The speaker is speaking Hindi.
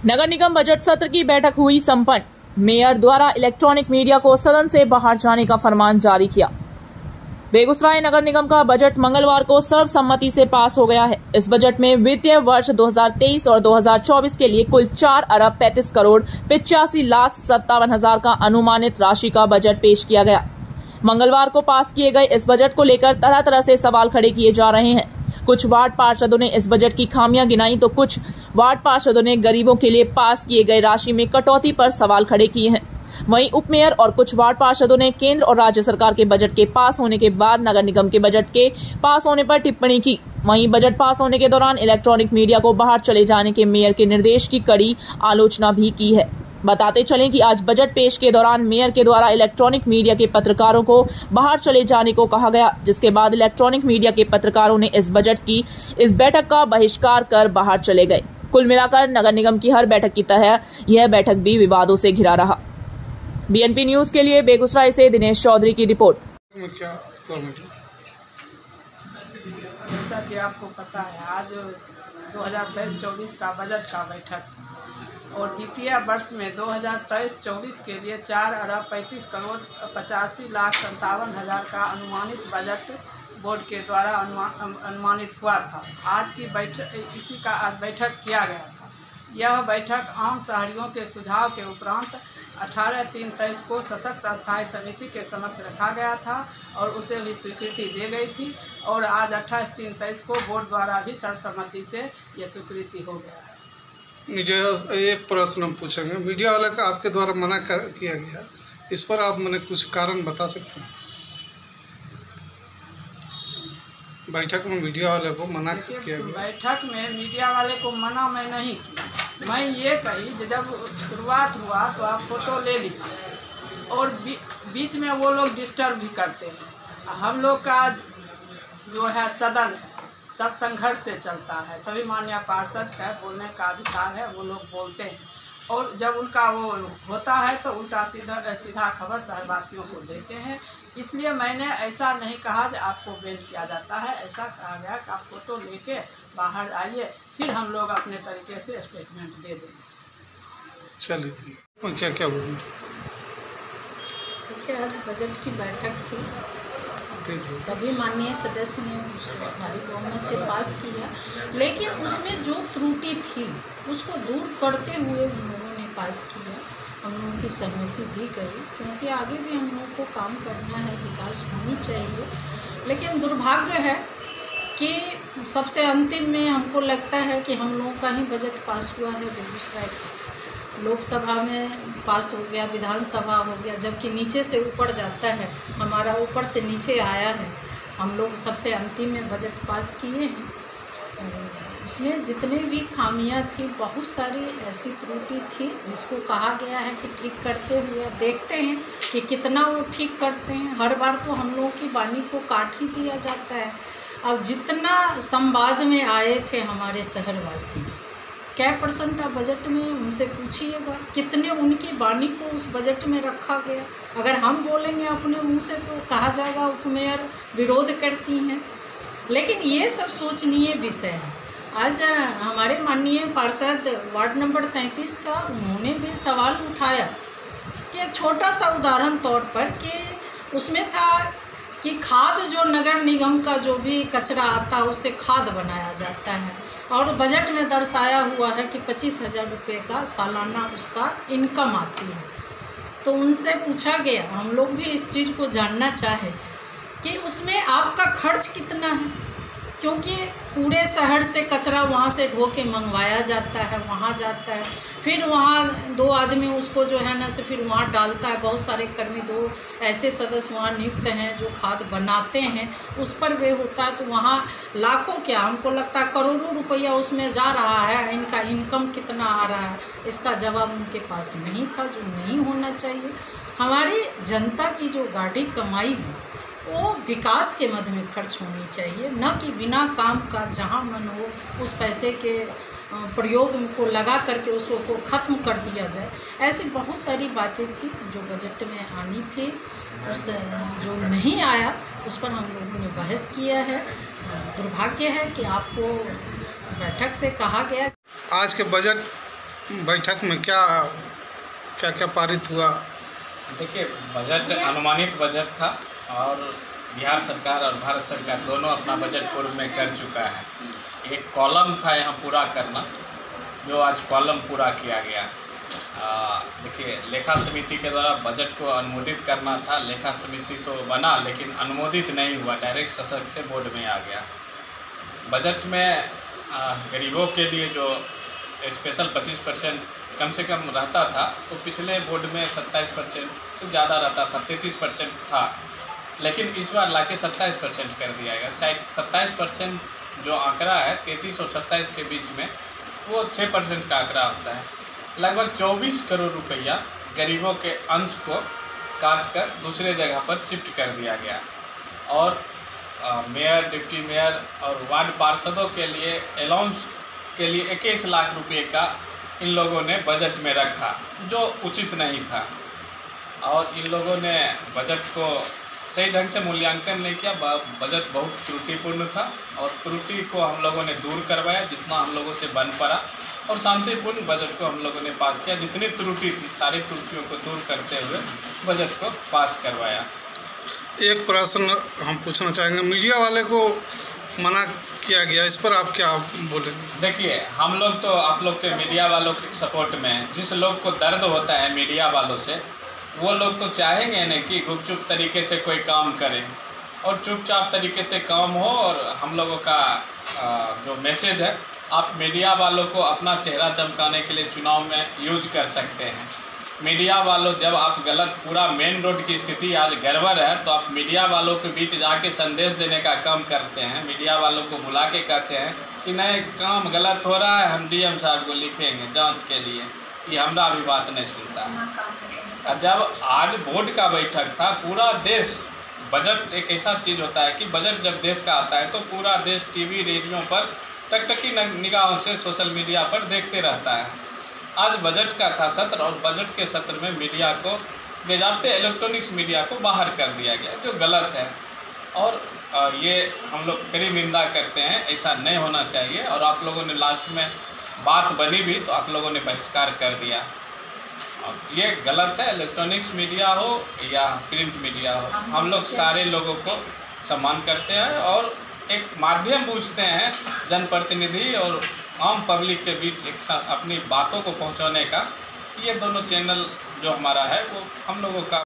नगर निगम बजट सत्र की बैठक हुई संपन्न। मेयर द्वारा इलेक्ट्रॉनिक मीडिया को सदन से बाहर जाने का फरमान जारी किया। बेगूसराय नगर निगम का बजट मंगलवार को सर्वसम्मति से पास हो गया है। इस बजट में वित्तीय वर्ष 2023 और 2024 के लिए कुल 4 अरब 35 करोड़ 85,57,000 का अनुमानित राशि का बजट पेश किया गया। मंगलवार को पास किए गए इस बजट को लेकर तरह तरह से सवाल खड़े किए जा रहे हैं। कुछ वार्ड पार्षदों ने इस बजट की खामियां गिनाई तो कुछ वार्ड पार्षदों ने गरीबों के लिए पास किए गए राशि में कटौती पर सवाल खड़े किए हैं। वहीं उप मेयर और कुछ वार्ड पार्षदों ने केंद्र और राज्य सरकार के बजट के पास होने के बाद नगर निगम के बजट के पास होने पर टिप्पणी की। वहीं बजट पास होने के दौरान इलेक्ट्रॉनिक मीडिया को बाहर चले जाने के मेयर के निर्देश की कड़ी आलोचना भी की है। बताते चलें कि आज बजट पेश के दौरान मेयर के द्वारा इलेक्ट्रॉनिक मीडिया के पत्रकारों को बाहर चले जाने को कहा गया, जिसके बाद इलेक्ट्रॉनिक मीडिया के पत्रकारों ने इस बजट की इस बैठक का बहिष्कार कर बाहर चले गए। कुल मिलाकर नगर निगम की हर बैठक की तरह यह बैठक भी विवादों से घिरा रहा। बीएनपी न्यूज के लिए बेगूसराय से दिनेश चौधरी की रिपोर्ट। जैसा कि आपको पता है, आज 2023-24 का बजट का बैठक था और द्वितीय वर्ष में 2023-24 के लिए 4 अरब 35 करोड़ 85,57,000 का अनुमानित बजट बोर्ड के द्वारा अनुमानित हुआ था। आज की बैठक इसी का आज बैठक किया गया था। यह बैठक आम शहरियों के सुझाव के उपरांत 18/3/23 को सशक्त स्थायी समिति के समक्ष रखा गया था और उसे भी स्वीकृति दी गई थी और आज 28/3/23 को बोर्ड द्वारा भी सर्वसम्मति से ये स्वीकृति हो गया है। मीडिया एक प्रश्न हम पूछेंगे, मीडिया वाले का आपके द्वारा मना किया गया, इस पर आप मैंने कुछ कारण बता सकते हैं? बैठक में मीडिया वाले को मना किया गया। बैठक में मीडिया वाले को मना मैं नहीं की। मैं ये कही कि जब शुरुआत हुआ तो आप फोटो ले लीजिए और बीच में वो लोग डिस्टर्ब भी करते हैं। हम लोग का जो है सदन है, सब संघर्ष से चलता है, सभी माननीय पार्षद का बोलने का अधिकार है, वो लोग बोलते हैं और जब उनका वो होता है तो उल्टा सीधा खबर शहरवासियों को देते हैं। इसलिए मैंने ऐसा नहीं कहा कि आपको बैन किया जाता है, ऐसा कहा गया कि आप फोटो लेके बाहर आइए, फिर हम लोग अपने तरीके से स्टेटमेंट दे देंगे। चलिए, क्या क्या बोलूँ? देखिए, आज बजट की बैठक थी, सभी माननीय सदस्य ने भारी बहुमत से पास किया, लेकिन उसमें जो त्रुटि थी उसको दूर करते हुए उन लोगों ने पास किया। हम लोगों की सहमति दी गई क्योंकि आगे भी हम लोगों को काम करना है, विकास होनी चाहिए। लेकिन दुर्भाग्य है कि सबसे अंतिम में हमको लगता है कि हम लोगों का ही बजट पास हुआ है। बेगूसराय लोकसभा में पास हो गया, विधानसभा हो गया, जबकि नीचे से ऊपर जाता है, हमारा ऊपर से नीचे आया है। हम लोग सबसे अंतिम में बजट पास किए हैं। उसमें जितने भी खामियां थी, बहुत सारी ऐसी त्रुटि थी जिसको कहा गया है कि ठीक करते हुए देखते हैं कि कितना वो ठीक करते हैं। हर बार तो हम लोगों की वाणी को काट ही दिया जाता है। अब जितना संवाद में आए थे हमारे शहरवासी, क्या परसेंट आप बजट में उनसे पूछिएगा, कितने उनकी वाणी को उस बजट में रखा गया। अगर हम बोलेंगे अपने मुंह से तो कहा जाएगा उप मेयर विरोध करती हैं, लेकिन ये सब सोचनीय विषय है। आज हमारे माननीय पार्षद वार्ड नंबर 33 का उन्होंने भी सवाल उठाया कि एक छोटा सा उदाहरण तौर पर कि उसमें था कि खाद जो नगर निगम का जो भी कचरा आता है उससे खाद बनाया जाता है और बजट में दर्शाया हुआ है कि 25,000 रुपये का सालाना उसका इनकम आती है। तो उनसे पूछा गया, हम लोग भी इस चीज़ को जानना चाहे कि उसमें आपका खर्च कितना है, क्योंकि पूरे शहर से कचरा वहाँ से ढो के मंगवाया जाता है, वहाँ जाता है, फिर वहाँ 2 आदमी उसको जो है ना से फिर वहाँ डालता है। बहुत सारे कर्मी, 2 ऐसे सदस्य वहाँ नियुक्त हैं जो खाद बनाते हैं, उस पर वे होता है। तो वहाँ लाखों, क्या हमको लगता है करोड़ों रुपया उसमें जा रहा है। इनका इनकम कितना आ रहा है, इसका जवाब उनके पास नहीं था, जो नहीं होना चाहिए। हमारी जनता की जो गाड़ी कमाई है वो विकास के मद में खर्च होनी चाहिए, न कि बिना काम का जहाँ मन हो उस पैसे के प्रयोग को लगा करके उसको ख़त्म कर दिया जाए। ऐसी बहुत सारी बातें थी जो बजट में आनी थी, उस जो नहीं आया उस पर हम लोगों ने बहस किया है। दुर्भाग्य है कि आपको बैठक से कहा गया। आज के बजट बैठक में क्या क्या क्या पारित हुआ? देखिए, बजट अनुमानित बजट था और बिहार सरकार और भारत सरकार दोनों अपना बजट पूर्व में कर चुका है। एक कॉलम था यहाँ पूरा करना, जो आज कॉलम पूरा किया गया। देखिए, लेखा समिति के द्वारा बजट को अनुमोदित करना था। लेखा समिति तो बना लेकिन अनुमोदित नहीं हुआ, डायरेक्ट सशक से बोर्ड में आ गया। बजट में गरीबों के लिए जो स्पेशल 25% कम से कम रहता था, तो पिछले बोर्ड में 27% से ज़्यादा रहता था, 33% था, लेकिन इस बार लाके 27% कर दिया गया। 27% जो आंकड़ा है 33 और 27 के बीच में, वो 6% का आंकड़ा होता है। लगभग 24 करोड़ रुपया गरीबों के अंश को काट कर दूसरे जगह पर शिफ्ट कर दिया गया। और मेयर, डिप्टी मेयर और वार्ड पार्षदों के लिए अलाउंस के लिए 21 लाख रुपए का इन लोगों ने बजट में रखा, जो उचित नहीं था। और इन लोगों ने बजट को सही ढंग से मूल्यांकन नहीं किया। बजट बहुत त्रुटिपूर्ण था और त्रुटि को हम लोगों ने दूर करवाया जितना हम लोगों से बन पड़ा, और शांतिपूर्ण बजट को हम लोगों ने पास किया। जितनी त्रुटि थी सारी त्रुटियों को दूर करते हुए बजट को पास करवाया। एक प्रश्न हम पूछना चाहेंगे, मीडिया वाले को मना किया गया, इस पर आप क्या बोलेंगे? देखिए, हम लोग तो, आप लोग तो मीडिया वालों के सपोर्ट में हैं। जिस लोग को दर्द होता है मीडिया वालों से, वो लोग तो चाहेंगे नहीं कि गुपचुप तरीके से कोई काम करे और चुपचाप तरीके से काम हो। और हम लोगों का जो मैसेज है, आप मीडिया वालों को अपना चेहरा चमकाने के लिए चुनाव में यूज कर सकते हैं। मीडिया वालों, जब आप गलत, पूरा मेन रोड की स्थिति आज गड़बड़ है, तो आप मीडिया वालों के बीच जाके संदेश देने का काम करते हैं। मीडिया वालों को बुला के कहते हैं कि नहीं, काम गलत हो रहा है, हम डीएम साहब को लिखेंगे जांच के लिए। ये हमारा भी बात नहीं सुनता है। जब आज बोर्ड का बैठक था, पूरा देश, बजट एक ऐसा चीज़ होता है कि बजट जब देश का आता है तो पूरा देश टीवी, रेडियो पर टकटकी निगाहों से सोशल मीडिया पर देखते रहता है। आज बजट का था सत्र, और बजट के सत्र में मीडिया को, बेजाब्ते इलेक्ट्रॉनिक्स मीडिया को बाहर कर दिया गया, जो गलत है। और ये हम लोग कड़ी निंदा करते हैं, ऐसा नहीं होना चाहिए। और आप लोगों ने लास्ट में बात बनी भी तो आप लोगों ने बहिष्कार कर दिया। ये गलत है, इलेक्ट्रॉनिक्स मीडिया हो या प्रिंट मीडिया हो, हम लोग सारे लोगों को सम्मान करते हैं और एक माध्यम पूछते हैं जनप्रतिनिधि और आम पब्लिक के बीच एक साथ अपनी बातों को पहुंचाने का। ये दोनों चैनल जो हमारा है, वो हम लोगों का